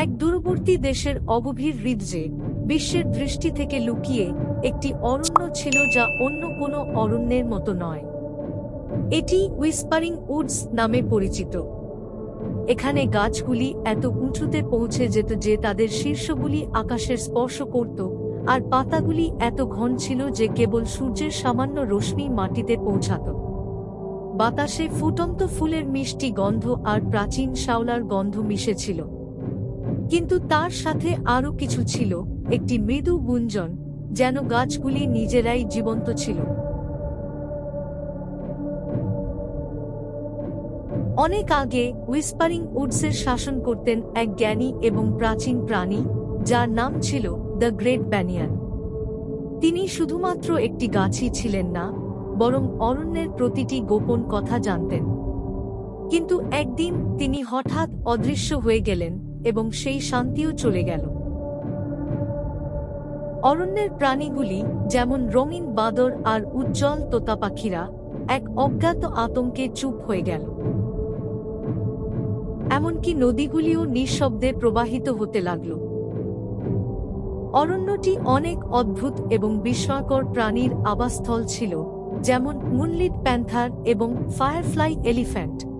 এক দূরবর্তী দেশের অগভীর হৃদয়ে বিশ্বের দৃষ্টি থেকে লুকিয়ে একটি অরণ্য ছিল যা অন্য কোনো অরণ্যের মতো নয়। এটি হুইসপারিং উডস নামে পরিচিত। এখানে গাছগুলি এত উঁচুতে পৌঁছে যেত যে তাদের শীর্ষগুলি আকাশের স্পর্শ করত, আর পাতাগুলি এত ঘন ছিল যে কেবল সূর্যের সামান্য রশ্মি মাটিতে পৌঁছাত। বাতাসে ফুটন্ত ফুলের মিষ্টি গন্ধ আর প্রাচীন শাওলার গন্ধ মিশেছিল। কিন্তু তার সাথে আরও কিছু ছিল, একটি মৃদু গুঞ্জন, যেন গাছগুলি নিজেরাই জীবন্ত ছিল। অনেক আগে হুইসপারিং উডসের শাসন করতেন এক জ্ঞানী এবং প্রাচীন প্রাণী, যার নাম ছিল দ্য গ্রেট ব্যানিয়ান। তিনি শুধুমাত্র একটি গাছই ছিলেন না, বরং অরণ্যের প্রতিটি গোপন কথা জানতেন। কিন্তু একদিন তিনি হঠাৎ অদৃশ্য হয়ে গেলেন, এবং সেই শান্তিও চলে গেল। অরণ্যের প্রাণীগুলি, যেমন রঙিন বাদর আর উজ্জ্বল তোতা পাখিরা, এক অজ্ঞাত আতঙ্কে চুপ হয়ে গেল। এমনকি নদীগুলিও নিঃশব্দে প্রবাহিত হতে লাগল। অরণ্যটি অনেক অদ্ভুত এবং বিস্ময়কর প্রাণীর আবাসস্থল ছিল, যেমন মুনলিট প্যান্থার এবং ফায়ারফ্লাই এলিফ্যান্ট।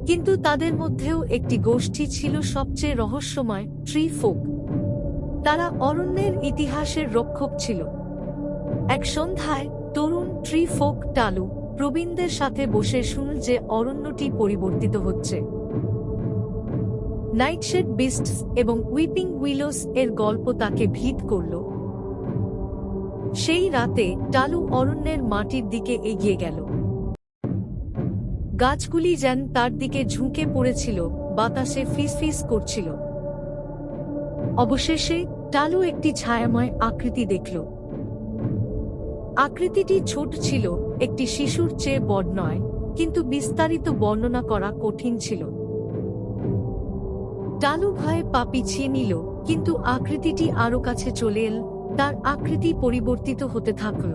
কিন্তু তাদের মধ্যেও একটি গোষ্ঠী ছিল সবচেয়ে রহস্যময়, ট্রি ফোক। তারা অরণ্যের ইতিহাসের রক্ষক ছিল। এক সন্ধ্যায় তরুণ ট্রি ফোক টালু প্রবীণদের সাথে বসে শুনল যে অরণ্যটি পরিবর্তিত হচ্ছে। নাইটশেড বিস্টস এবং উইপিং উইলোস এর গল্প তাকে ভীত করল। সেই রাতে টালু অরণ্যের মাটির দিকে এগিয়ে গেল। গাছগুলি যেন তার দিকে ঝুঁকে পড়েছিল, বাতাসে ফিসফিস করছিল। অবশেষে টালু একটি ছায়াময় আকৃতি দেখল। আকৃতিটি ছোট ছিল, একটি শিশুর চেয়ে বড় নয়, কিন্তু বিস্তারিত বর্ণনা করা কঠিন ছিল। টালু ভয়ে পা পিছিয়ে নিল, কিন্তু আকৃতিটি আরো কাছে চলে এল। তার আকৃতি পরিবর্তিত হতে থাকল।